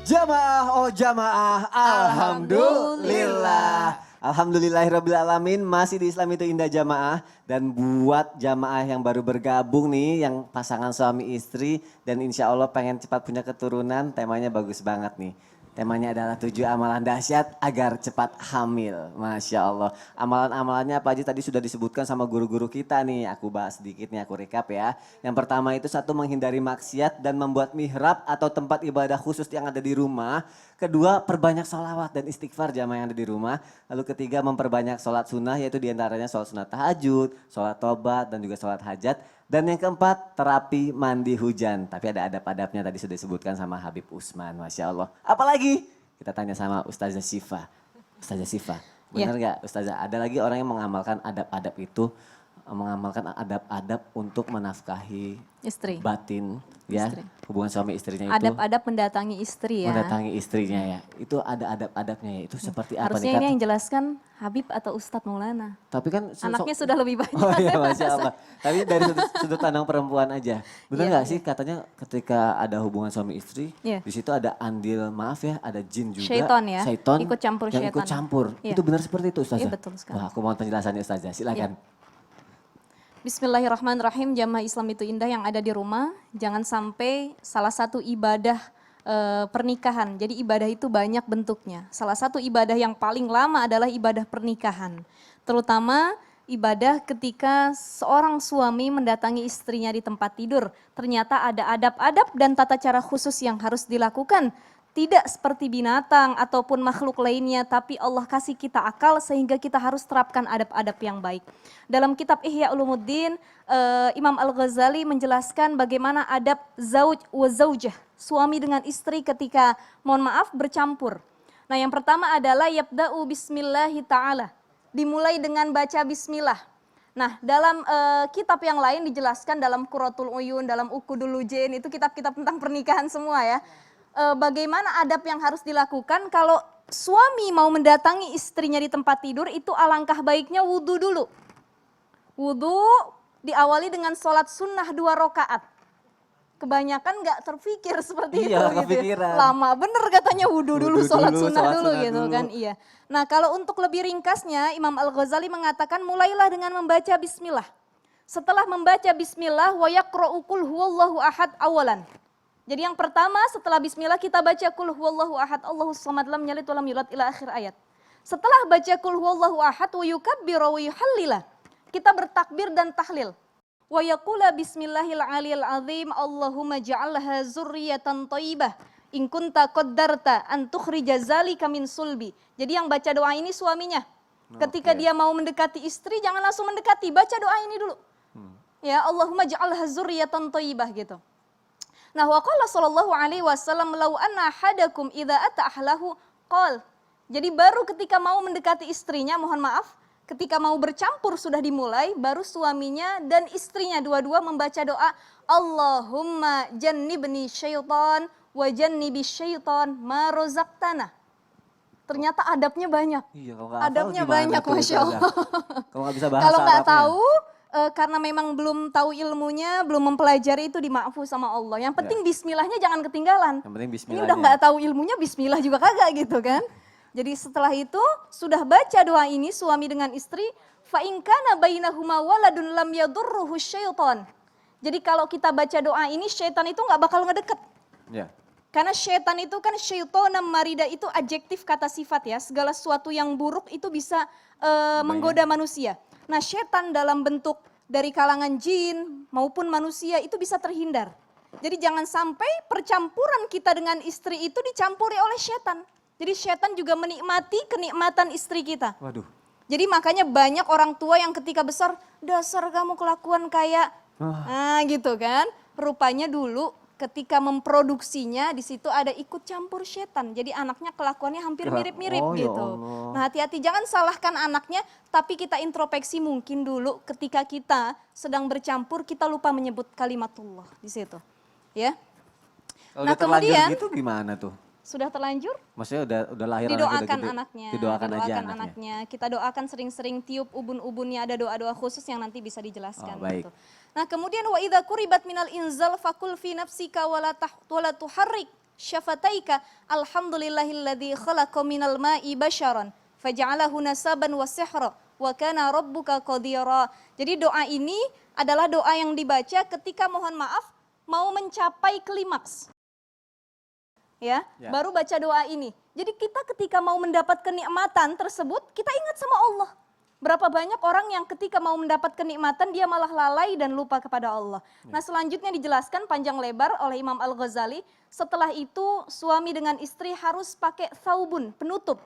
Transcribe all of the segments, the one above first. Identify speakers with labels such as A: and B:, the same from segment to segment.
A: Jamaah, oh jamaah, alhamdulillah. Alhamdulillahirrabbilalamin, masih di Islam itu indah jamaah. Dan buat jamaah yang baru bergabung nih, yang pasangan suami istri dan insya Allah pengen cepat punya keturunan, temanya bagus banget nih. Temanya adalah 7 amalan dahsyat agar cepat hamil. Masya Allah. Amalan-amalannya apa aja tadi sudah disebutkan sama guru-guru kita nih. Aku bahas sedikit nih, aku recap ya. Yang pertama itu 1, menghindari maksiat dan membuat mihrab atau tempat ibadah khusus yang ada di rumah. Kedua, perbanyak sholawat dan istighfar jamaah yang ada di rumah. Lalu ketiga, memperbanyak sholat sunnah, yaitu diantaranya sholat sunnah tahajud, sholat tobat dan juga sholat hajat. Dan yang keempat, terapi mandi hujan. Tapi ada adab-adabnya tadi sudah disebutkan sama Habib Usman, Masya Allah. Apalagi? Kita tanya sama Ustazah Syifa. Ustazah Syifa, benar nggak Ustazah? Ada lagi orang yang mengamalkan adab-adab itu, mengamalkan adab-adab untuk menafkahi
B: istri,
A: batin, ya,
B: istri.
A: Hubungan suami istrinya itu.
B: Adab-adab mendatangi istri ya.
A: Mendatangi istrinya ya, itu ada adab-adabnya ya, itu seperti apa
B: Harusnya
A: nih?
B: ini yang jelaskan Habib atau Ustadz Maulana.
A: Tapi kan
B: anaknya sudah lebih banyak.
A: Oh iya Masya Allah. Tapi dari sudut pandang perempuan aja. Benar nggak sih katanya ketika ada hubungan suami istri, di situ ada andil, maaf ya, ada jin juga.
B: Syaiton ya,
A: Syaiton
B: ikut campur
A: yang
B: syaitan.
A: ikut campur. Itu benar seperti itu Ustazah?
B: Iya betul sekali.
A: Wah, aku mau penjelasannya Ustazah, silakan.
B: Bismillahirrahmanirrahim, jamaah Islam itu indah yang ada di rumah. Jangan sampai salah satu ibadah pernikahan. Jadi ibadah itu banyak bentuknya. Salah satu ibadah yang paling lama adalah ibadah pernikahan. Terutama ibadah ketika seorang suami mendatangi istrinya di tempat tidur. Ternyata ada adab-adab dan tata cara khusus yang harus dilakukan. Tidak seperti binatang ataupun makhluk lainnya, tapi Allah kasih kita akal sehingga kita harus terapkan adab-adab yang baik. Dalam kitab Ihya Ulumuddin, Imam Al-Ghazali menjelaskan bagaimana adab zauj wa zaujah, suami dengan istri ketika, mohon maaf, bercampur. Nah yang pertama adalah yabda'u bismillahi ta'ala, dimulai dengan baca bismillah. Nah dalam kitab yang lain dijelaskan dalam Qurratul Uyun, dalam Uqudul Lujain, itu kitab-kitab tentang pernikahan semua ya. Bagaimana adab yang harus dilakukan kalau suami mau mendatangi istrinya di tempat tidur, itu alangkah baiknya wudhu dulu. Wudhu diawali dengan sholat sunnah 2 rakaat. Kebanyakan nggak terpikir seperti itu gitu. Lama bener katanya wudhu dulu, sholat sunnah dulu gitu kan. Iya. Nah kalau untuk lebih ringkasnya, Imam Al-Ghazali mengatakan mulailah dengan membaca bismillah. Setelah membaca bismillah, wa yaqra'u qul huwallahu ahad awalan. Jadi yang pertama setelah bismillah kita baca qul huwallahu ahad Allahus samad lam yalid walam yulad ila akhir ayat. Setelah baca qul huwallahu ahad wa yukabbiru wa yuhallila, kita bertakbir dan tahlil. Wa yaqula bismillahil aliyil azim Allahumma ja'alha zurriyatan thayyibah in kunta qaddarta an tukhrija zalika min sulbi. Jadi yang baca doa ini suaminya. Ketika dia mau mendekati istri jangan langsung mendekati, baca doa ini dulu. Ya Allahumma ja'alha zurriyatan thayyibah gitu. Nah, wa qala sallallahu alaihi wasallam law anna ahadakum idza ata ahlahu qal. Jadi baru ketika mau mendekati istrinya, mohon maaf, ketika mau bercampur sudah dimulai, baru suaminya dan istrinya dua-dua membaca doa Allahumma jannibni syaitan wa jannibi syaitan ma razaqtana. Ternyata adabnya banyak.
A: Iya,
B: adabnya banyak, Masya Allah.
A: Kalau
B: nggak tahu, karena memang belum tahu ilmunya, belum mempelajari, itu dimaafu sama Allah. Yang penting bismillahnya jangan ketinggalan.
A: Yang penting
B: bismillahnya. Ini udah nggak tahu ilmunya, bismillah juga kagak gitu kan. Jadi setelah itu sudah baca doa ini suami dengan istri, fa in kana bainahuma waladun lam yadurruhu syaitan. Jadi kalau kita baca doa ini, syaitan itu nggak bakal ngedeket. Ya. Karena syaitan itu kan syaitonam marida, itu adjektif kata sifat ya. Segala sesuatu yang buruk itu bisa menggoda manusia. Nah syaitan dalam bentuk dari kalangan jin maupun manusia itu bisa terhindar. Jadi jangan sampai percampuran kita dengan istri itu dicampuri oleh syaitan. Jadi syaitan juga menikmati kenikmatan istri kita. Waduh. Jadi makanya banyak orang tua yang ketika besar, dasar kamu kelakuan kayak, nah gitu kan. Rupanya dulu ketika memproduksinya di situ ada ikut campur setan. Jadi anaknya kelakuannya hampir mirip-mirip gitu. Ya, nah hati-hati jangan salahkan anaknya, tapi kita introspeksi mungkin dulu ketika kita sedang bercampur kita lupa menyebut kalimatullah di situ. Ya.
A: Kalau nah kemudian gitu gimana tuh?
B: Sudah terlanjur?
A: Maksudnya udah lahir
B: didoakan anaknya.
A: Didoakan aja anaknya.
B: Kita doakan sering-sering, tiup ubun-ubunnya, ada doa-doa khusus yang nanti bisa dijelaskan.
A: Baik.
B: Gitu. Nah kemudian wa idza quribat minal inzal fakul fi nafsika wala tuharrik syafataika alhamdulillahilladzi khalaqa minal ma'i basyaran faja'alahu nasaban wa sihra wa kana rabbuka qadira. Jadi doa ini adalah doa yang dibaca ketika mohon maaf mau mencapai klimaks. Ya, baru baca doa ini. Jadi kita ketika mau mendapat kenikmatan tersebut, kita ingat sama Allah. Berapa banyak orang yang ketika mau mendapat kenikmatan dia malah lalai dan lupa kepada Allah. Nah, selanjutnya dijelaskan panjang lebar oleh Imam Al-Ghazali, setelah itu suami dengan istri harus pakai thawbun, penutup.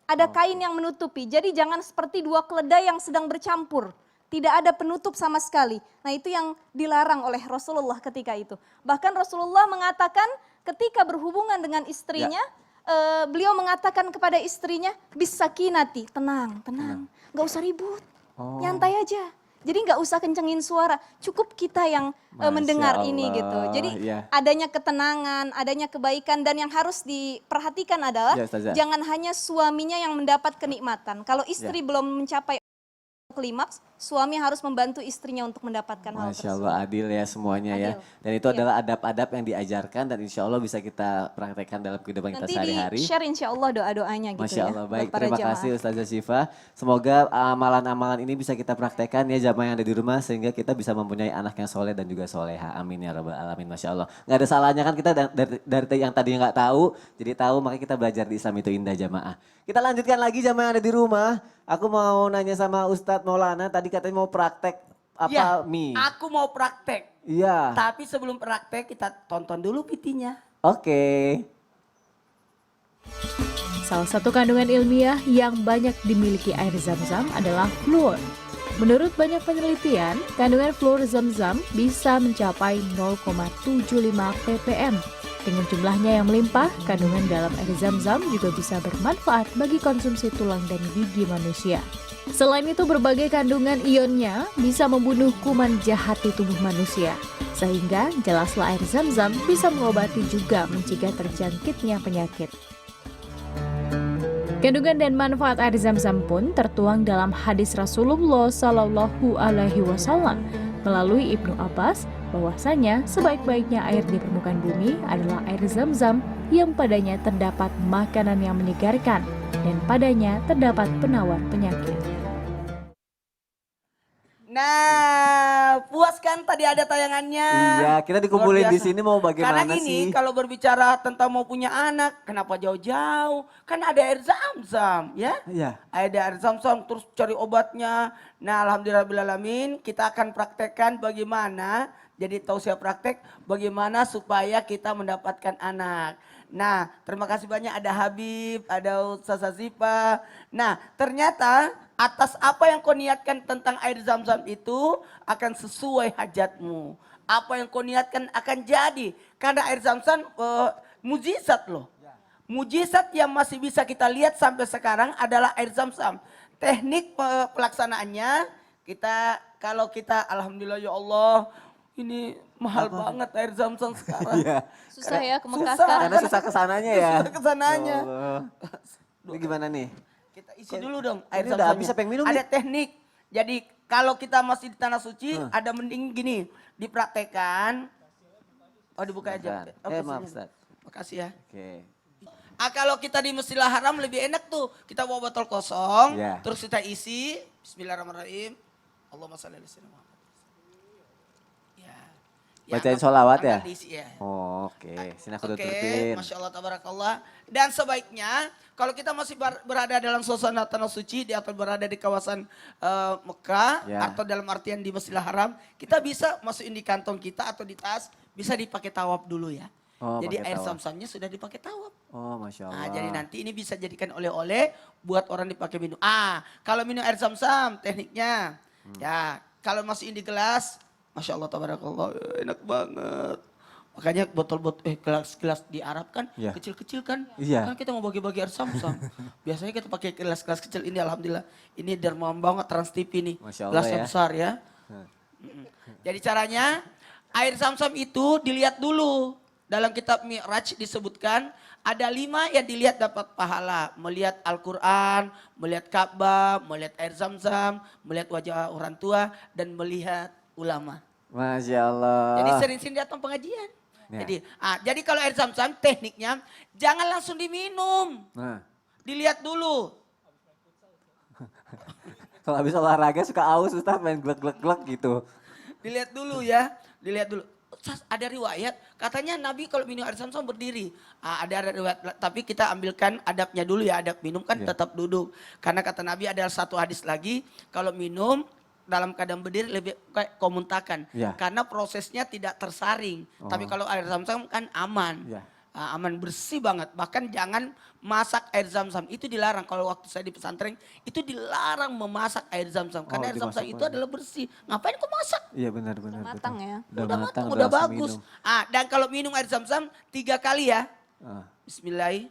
B: Ada kain yang menutupi. Jadi jangan seperti dua keledai yang sedang bercampur. Tidak ada penutup sama sekali. Nah, itu yang dilarang oleh Rasulullah ketika itu. Bahkan Rasulullah mengatakan ketika berhubungan dengan istrinya, beliau mengatakan kepada istrinya, bisakinati, tenang, nggak usah ribut, nyantai aja. Jadi nggak usah kencengin suara, cukup kita yang mendengar ini gitu. Jadi adanya ketenangan, adanya kebaikan, dan yang harus diperhatikan adalah jangan hanya suaminya yang mendapat kenikmatan. Kalau istri belum mencapai klimaks, suami harus membantu istrinya untuk mendapatkan hal tersebut.
A: Masya Allah, adil ya semuanya ya. Dan itu adalah adab-adab yang diajarkan dan insya Allah bisa kita praktekkan dalam kehidupan kita sehari-hari.
B: Nanti di-share insya Allah doa-doanya gitu.
A: Masya Allah, baik, terima kasih Ustazah Syifa. Semoga amalan-amalan ini bisa kita praktekkan ya jamaah yang ada di rumah sehingga kita bisa mempunyai anak yang soleh dan juga soleha. Amin ya rabbal alamin, Masya Allah. Nggak ada salahnya kan kita dari yang tadi nggak tahu, jadi tahu, makanya kita belajar di Islam itu indah jamaah. Kita lanjutkan lagi jamaah yang ada di rumah. Aku mau nanya sama Ustadz Maulana, tadi katanya mau praktek apa mie?
C: Aku mau praktek.
A: Iya.
C: Tapi sebelum praktek kita tonton dulu pitinya.
A: Oke.
D: Salah satu kandungan ilmiah yang banyak dimiliki air zam-zam adalah fluor. Menurut banyak penelitian, kandungan fluor zam-zam bisa mencapai 0,75 ppm. Dengan jumlahnya yang melimpah, kandungan dalam air zam-zam juga bisa bermanfaat bagi konsumsi tulang dan gigi manusia. Selain itu, berbagai kandungan ionnya bisa membunuh kuman jahat di tubuh manusia. Sehingga jelaslah air zam-zam bisa mengobati juga mencegah terjangkitnya penyakit. Kandungan dan manfaat air zam-zam pun tertuang dalam hadis Rasulullah Shallallahu Alaihi Wasallam melalui Ibnu Abbas, bahwasanya sebaik-baiknya air di permukaan bumi adalah air zam-zam yang padanya terdapat makanan yang menyegarkan dan padanya terdapat penawar penyakit.
C: Nah, puas kan tadi ada tayangannya?
A: Iya, kita dikumpulin di sini mau bagaimana
C: Karena
A: sih?
C: ini kalau berbicara tentang mau punya anak, kenapa jauh-jauh? Kan ada air zam-zam, ya?
A: Iya.
C: Ada air zam-zam, terus cari obatnya. Nah, alhamdulillahirrahmanirrahim, kita akan praktekkan bagaimana, jadi tausiah praktek, bagaimana supaya kita mendapatkan anak. Nah, terima kasih banyak ada Habib, ada Ustazah Syifa. Nah, ternyata atas apa yang kau niatkan tentang air zam-zam itu akan sesuai hajatmu. Apa yang kau niatkan akan jadi. Karena air zam-zam mujizat loh. Mujizat yang masih bisa kita lihat sampai sekarang adalah air zam-zam. Teknik pelaksanaannya kalau kita alhamdulillah ya Allah, ini mahal banget air zam-zam sekarang.
B: Susah ya ke Mekah
C: susah.
B: sekarang.
A: Karena susah kesananya ya.
C: Susah kesananya.
A: Ya Allah. Ini gimana nih?
C: Kita isi dulu dong air
A: Ini udah
C: zam-zamnya.
A: habis apa yang minum
C: Ada
A: nih?
C: teknik. Jadi kalau kita masih di tanah suci, ada mending gini, dipraktekan. Oh dibuka aja.
A: Bentar. Maaf Ustaz.
C: Makasih ya.
A: Oke.
C: Kalau kita di Masjidil Haram lebih enak tuh. Kita bawa botol kosong,
A: Ya.
C: terus kita isi. Bismillahirrahmanirrahim. Allahumma shalli ala sayyidina Muhammad. Ya.
A: Bacain sholawat ya?
C: akan diisi, ya.
A: Oh, oke. Sini aku
C: Oke,
A: tutupin.
C: Masya Allah, tabarakallah. Dan sebaiknya kalau kita masih berada dalam suasana tanah suci atau berada di kawasan Mekah atau dalam artian di Masjidil Haram, kita bisa masukin di kantong kita atau di tas, bisa dipakai tawaf dulu ya.
A: Oh,
C: jadi
A: pakai
C: air
A: tawaf.
C: zam-zamnya sudah dipakai tawaf.
A: Oh, Masya Allah.
C: Nah, jadi nanti ini bisa jadikan oleh-oleh buat orang dipakai minum. Kalau minum air zam-zam tekniknya, ya kalau masukin di gelas, Masya Allah, tabarakallah, enak banget. Makanya gelas-gelas di Arab kan kecil-kecil kan.
A: Iya.
C: Kan kita mau bagi-bagi air zam-zam. Biasanya kita pakai gelas-gelas kecil ini, alhamdulillah. Ini dermawan banget Trans TV nih.
A: Masya Allah
C: Gelas
A: ya.
C: yang besar ya. Jadi caranya air zam-zam itu dilihat dulu. Dalam kitab Mi'raj disebutkan ada 5 yang dilihat dapat pahala. Melihat Al-Quran, melihat Ka'bah, melihat air zam-zam, melihat wajah orang tua, dan melihat ulama.
A: Masya Allah.
C: Jadi sering-sering datang pengajian.
A: Ya.
C: Jadi kalau air zam-zam tekniknya jangan langsung diminum.
A: Nah,
C: Dilihat dulu.
A: kalau habis olahraga suka aus Ustaz main glek-glek-glek gitu.
C: Dilihat dulu ya, dilihat dulu. Ustaz, ada riwayat katanya Nabi kalau minum air zam-zam berdiri. Ada riwayat, tapi kita ambilkan adabnya dulu ya. Adab minum kan
A: Iya.
C: tetap duduk. Karena kata Nabi ada satu hadis lagi, kalau minum dalam keadaan berdiri lebih kayak kau muntahkan.
A: Iya.
C: Karena prosesnya tidak tersaring.
A: Oh.
C: Tapi kalau air zam-zam kan aman.
A: Iya.
C: Aman, bersih banget. Bahkan jangan masak air zam-zam. Itu dilarang. Kalau waktu saya di pesantren, itu dilarang memasak air zam-zam. Karena air zam-zam
A: dimasuk
C: itu
A: aja.
C: adalah bersih. Ngapain kau masak?
A: Iya benar.
B: matang
A: betul.
B: ya.
C: Udah matang,
A: matang,
C: udah
A: langsung
C: bagus.
A: minum.
C: Dan kalau minum air zam-zam 3 kali ya.
A: Ah.
C: Bismillahirrahmanirrahim.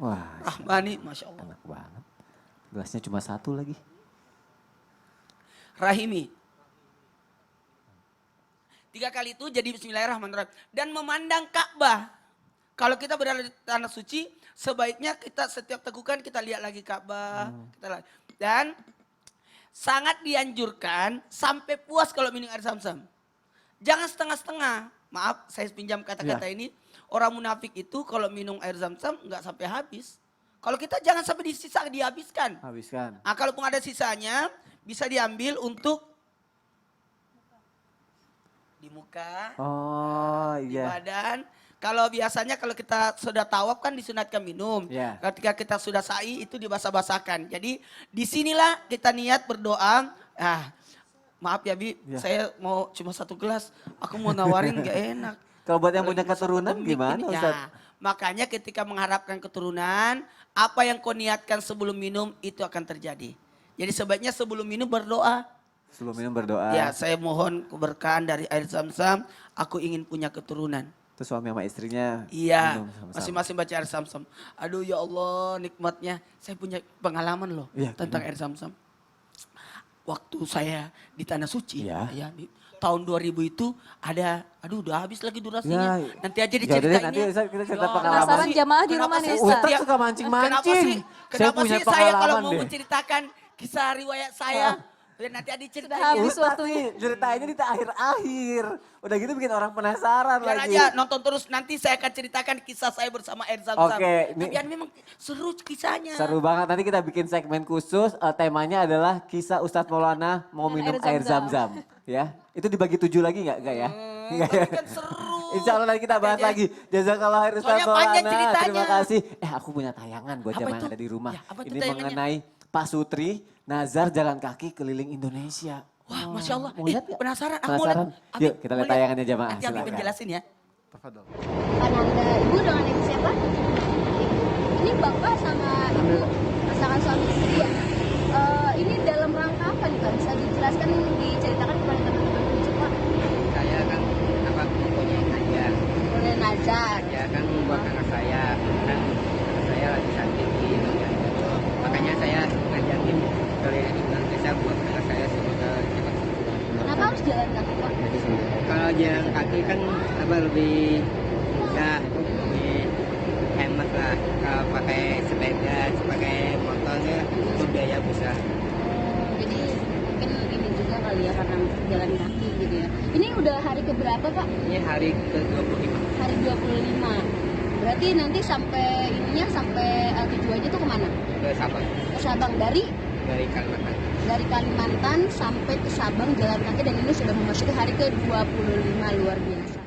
A: Wah,
C: Masya Allah.
A: enak banget. Gelasnya cuma satu lagi.
C: Rahimi. 3 kali itu jadi bismillahirrahmanirrahim. Dan memandang Ka'bah. Kalau kita berada di tanah suci, sebaiknya kita setiap tegukan kita lihat lagi Ka'bah. Dan sangat dianjurkan sampai puas kalau minum air zam-zam. Jangan setengah-setengah. Maaf, saya pinjam kata-kata ini. Orang munafik itu kalau minum air zam-zam nggak sampai habis. Kalau kita jangan sampai disisa dihabiskan.
A: Habiskan.
C: Kalaupun ada sisanya, bisa diambil untuk di muka,
A: Oh
C: di
A: iya.
C: badan. Kalau biasanya kalau kita sudah tawaf kan disunatkan minum.
A: Iya.
C: Ketika kita sudah sa'i itu dibasah-basahkan. Jadi disinilah kita niat berdoa. Maaf ya Bi,
A: Iya.
C: saya mau cuma 1 gelas. Aku mau nawarin gak enak.
A: Kalau buat yang
C: Kalau
A: punya
C: ini masa
A: keturunan
C: pandemik
A: gimana
C: ini,
A: Ustaz?
C: makanya ketika mengharapkan keturunan, apa yang kau niatkan sebelum minum itu akan terjadi. Jadi sebaiknya sebelum minum berdoa.
A: Sebelum minum berdoa.
C: Ya, saya mohon keberkahan dari air zam-zam, aku ingin punya keturunan.
A: Terus suami sama istrinya
C: Iya,
A: minum sama-sama.
C: masing-masing baca air zam-zam. Aduh ya Allah, nikmatnya. Saya punya pengalaman loh
A: Iya,
C: tentang air zam-zam. Waktu saya di Tanah Suci,
A: Iya.
C: ya, tahun 2000 itu ada, aduh udah habis lagi durasinya.
A: Ya,
C: Nanti aja
A: ya udah deh,
C: diceritain
A: nanti Ustaz kita cerita
C: Ya,
A: pengalaman.
B: Penasaran jamaah di
C: kenapa
B: rumah nih
C: sih
B: Ustaz.
A: Ustaz
C: setiap-
A: suka mancing-mancing.
C: Kenapa sih,
A: Saya
C: kenapa
A: punya
C: sih saya kalau
A: pengalaman
C: mau
A: deh.
C: menceritakan kisah riwayat saya, ya nanti ada diceritain.
B: Sudah habis
A: Ustaz
B: waktunya.
A: nih ceritainnya di akhir-akhir. Udah gitu bikin orang penasaran
C: Biar
A: lagi.
C: aja nonton terus, nanti saya akan ceritakan kisah saya bersama air zam-zam.
A: Oke, ini-
C: Biar memang seru kisahnya.
A: Seru banget, nanti kita bikin segmen khusus, temanya adalah kisah Ustadz Maulana mau
B: Dengan
A: minum
B: air
A: air
B: zam-zam.
A: zam-zam. Ya, itu dibagi 7 lagi nggak ya? Nggak ya?
C: Tapi kan seru.
A: Insya Allah nanti kita bahas
C: Oke,
A: lagi. Jazakallah khair Ustadz
C: Soalnya panjang
A: Maulana,
C: ceritanya.
A: terima kasih. Aku punya tayangan buat
C: Apa
A: jamaah yang
C: itu?
A: ada di rumah.
C: Ya, apa itu
A: Ini
C: tayangannya?
A: mengenai Pak Sutri, Nazar jalan kaki keliling Indonesia.
C: Wah, Masya Allah.
A: Mau lihat nggak?
C: Penasaran, aku mau lihat.
A: Penasaran?
C: Abi,
A: Yuk kita
C: mau
A: lihat tayangannya jamaah.
C: Nanti Abi
A: silakan.
C: penjelasin ya.
E: Ananda, ibu dengan ibu siapa? Ini bapak sama ibu pasangan suami istri ya. Ini dalam rangka apa nih Pak? Bisa dijelaskan, diceritakan kepada teman-teman kunci Pak?
F: Saya kan pokoknya aja
E: Boleh nazar.
F: kan buat anak saya kan anak saya lagi sakit di Indonesia makanya saya ngajakin kalian Indonesia buat anak saya semoga cepat sembuh.
E: Kenapa harus jalan kaki Pak?
F: Kalau jalan kaki kan lebih lebih hemat lah. Kalau pakai sepeda pakai motornya itu biaya besar.
E: Jadi mungkin ini juga kali ya karena jalan kaki gitu ya. Ini udah hari keberapa Pak?
F: Ini hari ke-25
E: Hari 25. Berarti nanti sampai ininya sampai tujuannya tuh kemana?
F: ke Sabang
E: Ke Sabang dari
F: Kalimantan.
E: Kalimantan sampai ke Sabang jalan kaki dan ini sudah memasuki hari ke-25, luar biasa.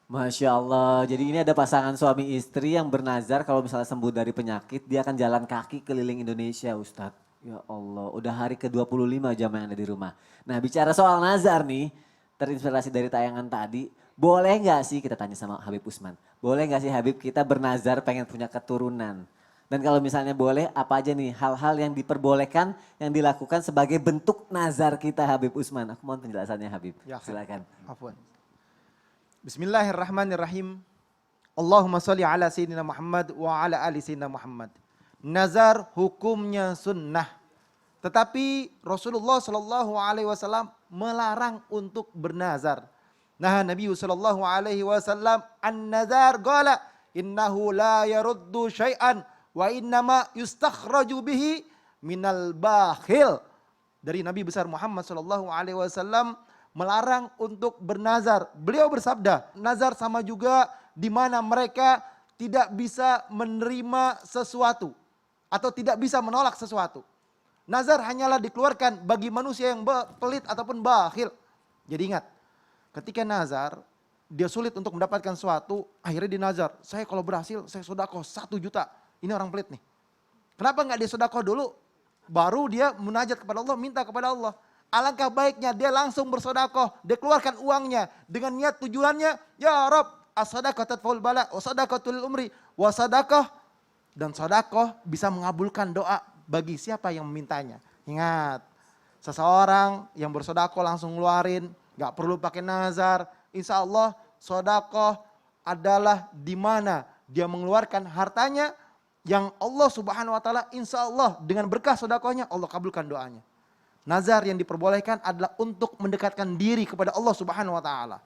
A: Masya Allah, jadi ini ada pasangan suami istri yang bernazar kalau misalnya sembuh dari penyakit, dia akan jalan kaki keliling Indonesia Ustadz. Ya Allah, udah hari ke-25 jamaah yang ada di rumah. Nah bicara soal nazar nih, terinspirasi dari tayangan tadi, boleh nggak sih kita tanya sama Habib Usman, boleh nggak sih Habib kita bernazar pengen punya keturunan? Dan kalau misalnya boleh, apa aja nih hal-hal yang diperbolehkan, yang dilakukan sebagai bentuk nazar kita Habib Usman? Aku mohon penjelasannya Habib,
G: Ya,
A: silakan.
G: Afwan. Bismillahirrahmanirrahim. Allahumma sholli ala sayyidina Muhammad wa ala ali sayyidina Muhammad. Nazar hukumnya sunnah. Tetapi Rasulullah Shallallahu alaihi wasallam melarang untuk bernazar. Nah, Nabi Shallallahu alaihi wasallam an-nazar qala innahu la yaruddu syai'an wa innama yustakhraju bihi minal bakhil. Dari Nabi besar Muhammad Shallallahu alaihi wasallam melarang untuk bernazar. Beliau bersabda, nazar sama juga di mana mereka tidak bisa menerima sesuatu atau tidak bisa menolak sesuatu. Nazar hanyalah dikeluarkan bagi manusia yang pelit ataupun bakhil. Jadi ingat, ketika nazar, dia sulit untuk mendapatkan sesuatu, akhirnya dinazar. Saya kalau berhasil, saya sedekah 1 juta. Ini orang pelit nih. Kenapa nggak dia sedekah dulu? Baru dia munajat kepada Allah, minta kepada Allah. Alangkah baiknya dia langsung bersedekah, dia keluarkan uangnya dengan niat tujuannya, ya Rabb, as-sadaqah tadfa'ul bala, wa sadaqatul umri, wa sadaqah. Dan sedekah bisa mengabulkan doa bagi siapa yang memintanya. Ingat, seseorang yang bersedekah langsung ngeluarin, nggak perlu pakai nazar. Insya Allah sedekah adalah di mana dia mengeluarkan hartanya yang Allah Subhanahu wa taala insya Allah dengan berkah sedekahnya Allah kabulkan doanya. Nazar yang diperbolehkan adalah untuk mendekatkan diri kepada Allah Subhanahu wa taala.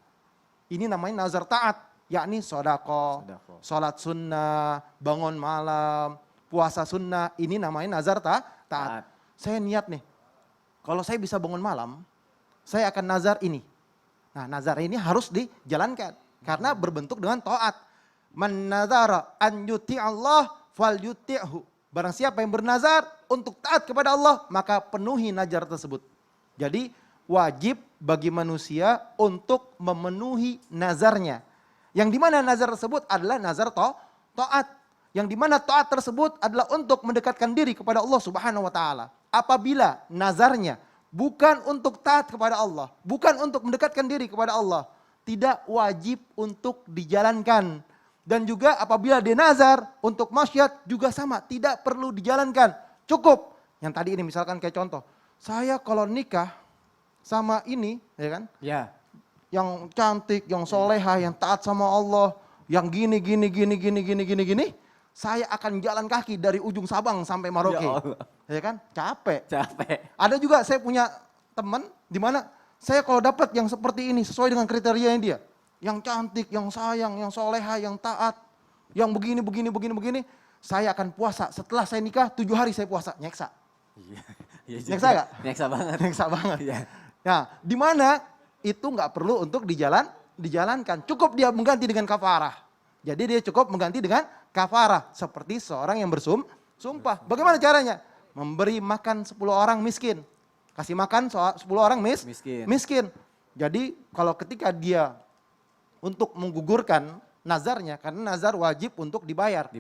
G: Ini namanya nazar taat, yakni sedekah, salat sunnah, bangun malam, puasa sunnah, ini namanya nazar taat. Saya niat nih, kalau saya bisa bangun malam, saya akan nazar ini. Nah, nazar ini harus dijalankan karena berbentuk dengan taat. Man nazara an yuti Allah fal yuti'hu. Barang siapa yang bernazar untuk taat kepada Allah, maka penuhi nazar tersebut. Jadi wajib bagi manusia untuk memenuhi nazarnya. Yang dimana nazar tersebut adalah nazar taat. Yang dimana taat tersebut adalah untuk mendekatkan diri kepada Allah Subhanahu wa taala. Apabila nazarnya bukan untuk taat kepada Allah, bukan untuk mendekatkan diri kepada Allah, tidak wajib untuk dijalankan. Dan juga apabila dia nazar untuk maksiat juga sama, tidak perlu dijalankan. Cukup. Yang tadi ini misalkan kayak contoh, saya kalau nikah sama ini, ya kan?
A: Ya.
G: Yang cantik, yang soleha, yang taat sama Allah, yang gini, saya akan jalan kaki dari ujung Sabang sampai Merauke. Ya kan? Capek. Ada juga saya punya teman di mana saya kalau dapat yang seperti ini sesuai dengan kriterianya dia. Yang cantik, yang sayang, yang soleha, yang taat, yang begini, saya akan puasa. Setelah saya nikah 7 hari saya puasa, nyeksa. Nyeksa gak?
A: Nyeksa banget.
G: Nyeksa banget.
A: Iya.
G: Nah, di mana itu nggak perlu untuk dijalankan. Cukup dia mengganti dengan kafarah. Jadi dia cukup mengganti dengan kafarah. Seperti seorang yang bersumpah. Bagaimana caranya? Memberi makan 10 orang miskin. Kasih makan 10 orang miskin. Jadi kalau ketika dia untuk menggugurkan nazarnya, karena nazar wajib untuk dibayar.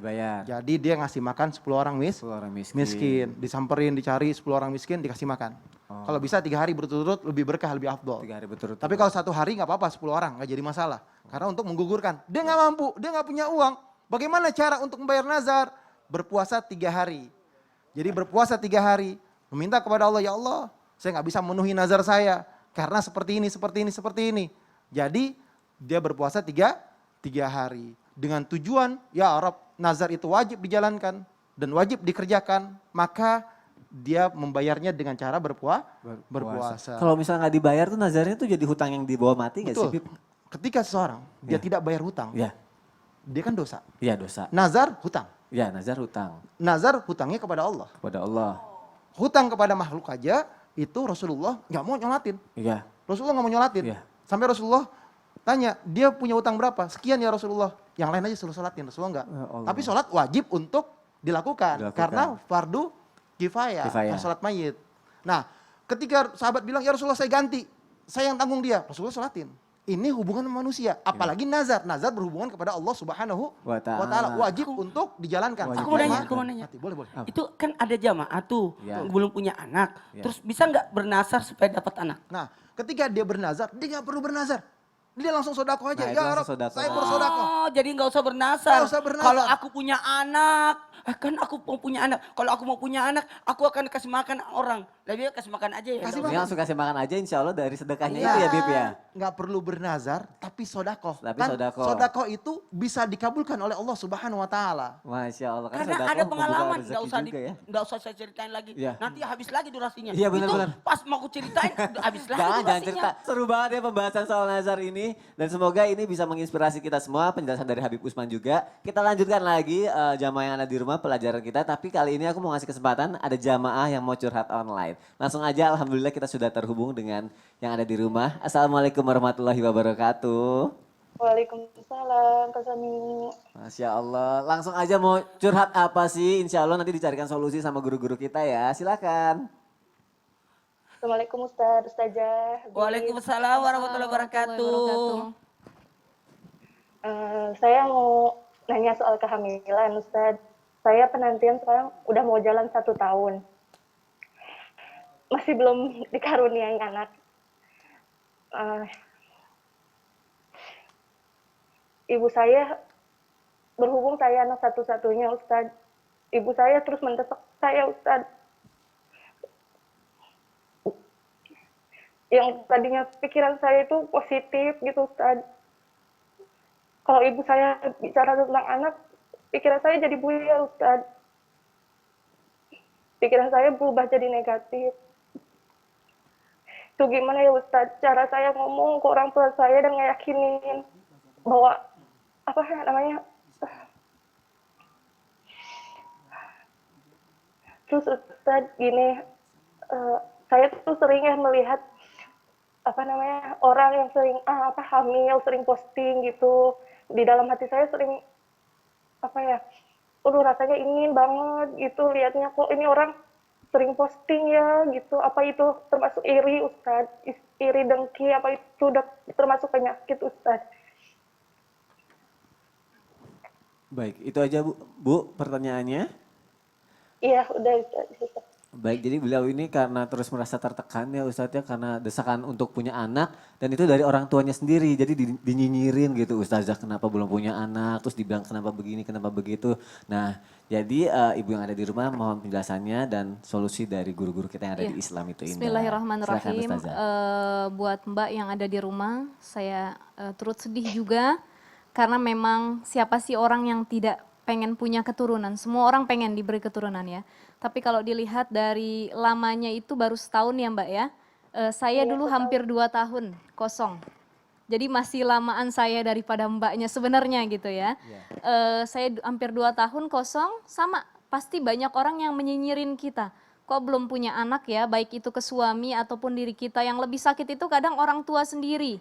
G: Jadi dia ngasih makan 10 orang miskin. Disamperin, dicari 10 orang miskin, dikasih makan. Kalau bisa 3 hari berturut-turut lebih berkah, lebih afdol.
A: 3 hari berturut-turut.
G: Tapi kalau 1 hari nggak apa-apa, 10 orang nggak jadi masalah. Karena untuk menggugurkan, dia nggak mampu, dia nggak punya uang. Bagaimana cara untuk membayar nazar? Berpuasa 3 hari. Jadi berpuasa 3 hari, meminta kepada Allah, ya Allah, saya nggak bisa memenuhi nazar saya karena seperti ini. Jadi dia berpuasa 3 hari dengan tujuan, ya Rabb, nazar itu wajib dijalankan dan wajib dikerjakan, maka dia membayarnya dengan cara berpuasa.
A: Kalau misalnya nggak dibayar tuh nazarnya tuh jadi hutang yang dibawa mati nggak sih,
G: Betul.
A: Bib?
G: Ketika seseorang dia tidak bayar hutang,
A: Ya.
G: dia kan dosa.
A: Iya, dosa.
G: Nazar hutang.
A: Ya, nazar hutang
G: Nazar hutangnya kepada Allah.
A: kepada Allah.
G: Hutang kepada makhluk aja itu Rasulullah nggak mau nyolatin.
A: Iya.
G: Rasulullah nggak mau nyolatin.
A: Iya.
G: Sampai Rasulullah tanya, dia punya utang berapa? Sekian ya Rasulullah. Yang lain aja suruh sholatin, Rasulullah enggak.
A: Ya Allah.
G: Tapi sholat wajib untuk dilakukan. Karena fardu kifayah.
A: Kifayah.
G: Sholat mayit. Nah, ketika sahabat bilang, ya Rasulullah saya ganti. Saya yang tanggung dia. Rasulullah sholatin. Ini hubungan manusia. Apalagi nazar. Nazar berhubungan kepada Allah Subhanahu
A: Wa
G: wa
A: ta'ala.
G: ta'ala. Wajib untuk dijalankan.
A: Wajib
C: Aku mau nanya,
A: dijalankan.
C: aku mau nanya.
G: Boleh, boleh.
A: Apa?
C: Itu kan ada jamaah tuh,
A: Ya.
C: belum punya anak.
A: Ya.
C: Terus bisa nggak bernazar supaya dapat anak?
G: Nah, ketika dia bernazar, dia nggak perlu bernazar. Dia langsung sodako aja.
A: Nah, itu
G: Ya
A: langsung
G: Rabb,
A: sodako.
G: saya bersodako.
C: Oh, jadi nggak usah bernazar.
G: Nggak usah bernazar.
C: Kalau aku punya anak, kan aku mau punya anak. Kalau aku mau punya anak, aku akan kasih makan orang. Lebih kasih makan aja ya.
G: Kasih
C: nggak
A: Ini
C: usah.
A: langsung kasih makan aja insya Allah dari sedekahnya
G: Iya.
A: itu ya, Bib ya.
G: nggak perlu bernazar, tapi sodakoh.
A: Tapi
G: Kan
A: sodakoh.
G: sodakoh itu bisa dikabulkan oleh Allah Subhanahu Wa Taala.
A: Masya Allah.
C: Karena
A: sedekah
C: ada
A: membuka
C: pengalaman,
A: rezeki
C: nggak usah
A: juga ya.
C: nggak usah saya ceritain lagi.
A: Iya.
C: Nanti habis lagi durasinya.
A: Iya, benar-benar.
C: Itu pas mau aku ceritain habis lagi
A: Jangan
C: durasinya.
A: cerita. Seru banget ya pembahasan soal nazar ini. Dan semoga ini bisa menginspirasi kita semua. Penjelasan dari Habib Usman juga. Kita lanjutkan lagi jamaah yang ada di rumah pelajaran kita. Tapi kali ini aku mau ngasih kesempatan ada jamaah yang mau curhat online. Langsung aja alhamdulillah kita sudah terhubung dengan yang ada di rumah. Assalamualaikum warahmatullahi wabarakatuh.
H: Waalaikumsalam, Kak Sami.
A: Masya Allah. Langsung aja mau curhat apa sih? Insya Allah nanti dicarikan solusi sama guru-guru kita ya. Silakan.
H: Assalamualaikum Ustaz, Ustazah.
C: Waalaikumsalam warahmatullahi wabarakatuh.
H: Saya mau nanya soal kehamilan Ustaz. Saya penantian sekarang udah mau jalan 1 tahun. Masih belum dikaruniai anak. Ibu saya, berhubung saya anak satu-satunya Ustaz. Ibu saya terus mendesak saya Ustaz. Yang tadinya pikiran saya itu positif gitu Ustaz. Kalau ibu saya bicara tentang anak, pikiran saya jadi buyar Ustaz. Pikiran saya berubah jadi negatif. Itu gimana ya Ustaz, cara saya ngomong ke orang tua saya dan ngeyakinin bahwa, apa namanya, terus Ustaz gini, saya tuh sering ya melihat apa namanya orang yang sering hamil, sering posting gitu. Di dalam hati saya sering rasanya ingin banget gitu lihatnya, kok ini orang sering posting ya gitu. Apa itu termasuk iri Ustaz? Iri, dengki, apa itu udah termasuk penyakit Ustaz?
A: Baik, itu aja Bu pertanyaannya.
H: Iya, udah Ustaz.
A: Baik, jadi beliau ini karena terus merasa tertekan ya Ustadz ya, karena desakan untuk punya anak dan itu dari orang tuanya sendiri. Jadi dinyinyirin gitu, Ustazah kenapa belum punya anak, terus dibilang kenapa begini, kenapa begitu. Nah, jadi ibu yang ada di rumah mohon penjelasannya dan solusi dari guru-guru kita yang ada di Islam itu Indah.
B: Bismillahirrahmanirrahim.
A: Silakan, Ustazah.
B: Buat Mbak yang ada di rumah, saya turut sedih juga karena memang siapa sih orang yang tidak pengen punya keturunan. Semua orang pengen diberi keturunan ya. Tapi kalau dilihat dari lamanya itu baru setahun ya Mbak ya. Saya dulu hampir 2 tahun kosong. Jadi masih lamaan saya daripada Mbaknya sebenarnya gitu ya. Saya hampir 2 tahun kosong, sama pasti banyak orang yang menyinyirin kita. Kok belum punya anak ya, baik itu ke suami ataupun diri kita. Yang lebih sakit itu kadang orang tua sendiri.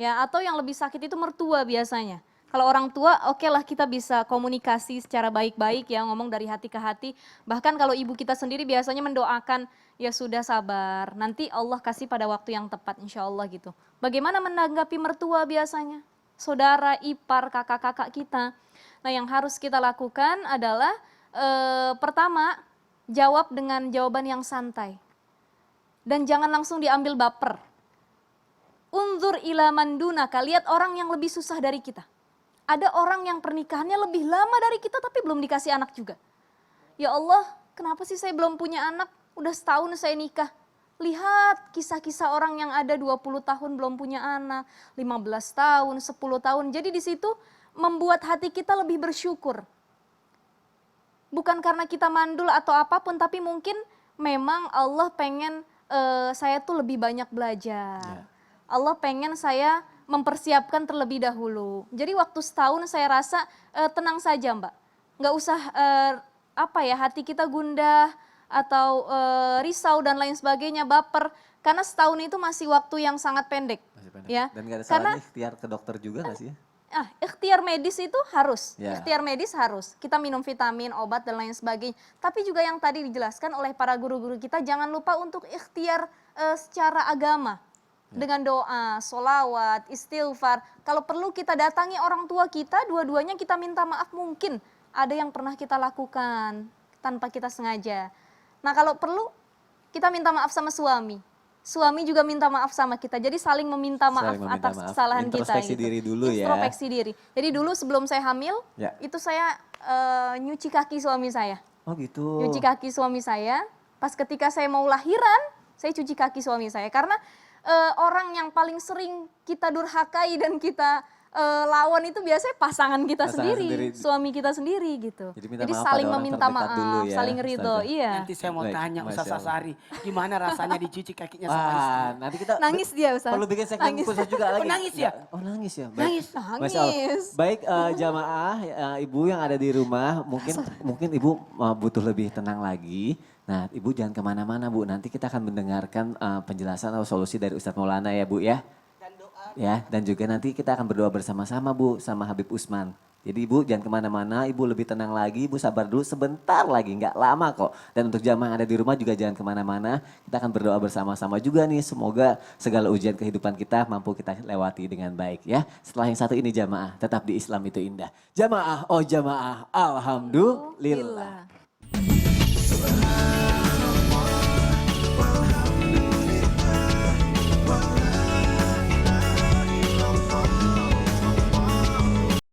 B: Ya, atau yang lebih sakit itu mertua biasanya. Kalau orang tua, oke lah kita bisa komunikasi secara baik-baik ya, ngomong dari hati ke hati. Bahkan kalau ibu kita sendiri biasanya mendoakan, ya sudah sabar, nanti Allah kasih pada waktu yang tepat insya Allah gitu. Bagaimana menanggapi mertua biasanya? Saudara, ipar, kakak-kakak kita. Nah yang harus kita lakukan adalah pertama, jawab dengan jawaban yang santai. Dan jangan langsung diambil baper. Unzur ila mandunaka, lihat orang yang lebih susah dari kita. Ada orang yang pernikahannya lebih lama dari kita tapi belum dikasih anak juga. Ya Allah, kenapa sih saya belum punya anak? Udah setahun saya nikah. Lihat kisah-kisah orang yang ada 20 tahun belum punya anak, 15 tahun, 10 tahun. Jadi di situ membuat hati kita lebih bersyukur. Bukan karena kita mandul atau apapun, tapi mungkin memang Allah pengen saya tuh lebih banyak belajar. Allah pengen saya mempersiapkan terlebih dahulu. Jadi waktu setahun saya rasa tenang saja Mbak. Nggak usah hati kita gundah atau risau dan lain sebagainya, baper. Karena setahun itu masih waktu yang sangat pendek.
A: Masih pendek.
B: Ya.
A: Dan gak ada salahnya ikhtiar ke dokter juga gak sih?
B: Ikhtiar medis itu harus.
A: Ya.
B: Ikhtiar medis harus. Kita minum vitamin, obat dan lain sebagainya. Tapi juga yang tadi dijelaskan oleh para guru-guru kita, jangan lupa untuk ikhtiar secara agama. Dengan doa, solawat, istighfar. Kalau perlu kita datangi orang tua kita, dua-duanya kita minta maaf, mungkin ada yang pernah kita lakukan tanpa kita sengaja. Nah kalau perlu kita minta maaf sama suami. Suami juga minta maaf sama kita. Jadi saling meminta maaf atas kesalahan kita.
A: Introspeksi diri dulu ya.
B: Introspeksi diri. Jadi dulu sebelum saya hamil, itu saya nyuci kaki suami saya.
A: Oh gitu.
B: Nyuci kaki suami saya. Pas ketika saya mau lahiran, saya cuci kaki suami saya. Karena orang yang paling sering kita durhakai dan kita lawan itu biasanya pasangan kita
A: Pasangan
B: sendiri,
A: sendiri.
B: suami kita sendiri gitu.
A: Jadi minta
B: Jadi
A: maaf
B: saling
A: pada orang
B: meminta
A: terdekat
B: maaf,
A: dulu ya,
B: saling ridho,
A: Ustazah.
B: iya.
C: Nanti saya mau
A: Baik,
C: tanya
A: Masya
C: Ustaz
A: Allah.
C: Asari, gimana rasanya dicuci kakinya sama istri?
A: Wah, nanti kita
B: Nangis dia, Ustaz.
A: perlu bikin segmen
B: Nangis.
A: khusus juga lagi.
C: nangis ya?
A: Oh nangis ya. Baik.
C: Nangis.
A: Masya Allah.
B: Nangis.
A: Baik jamaah ibu yang ada di rumah, mungkin ibu butuh lebih tenang lagi. Nah ibu jangan kemana-mana bu, nanti kita akan mendengarkan penjelasan atau solusi dari Ustadz Maulana ya bu ya. Ya, dan juga nanti kita akan berdoa bersama-sama Bu sama Habib Usman. Jadi Ibu jangan kemana-mana, Ibu lebih tenang lagi, Ibu sabar dulu sebentar lagi, nggak lama kok. Dan untuk jamaah yang ada di rumah juga jangan kemana-mana, kita akan berdoa bersama-sama juga nih. Semoga segala ujian kehidupan kita mampu kita lewati dengan baik ya. Setelah yang satu ini jamaah, tetap di Islam itu indah. Jamaah, oh jamaah, alhamdulillah.
B: Alhamdulillah.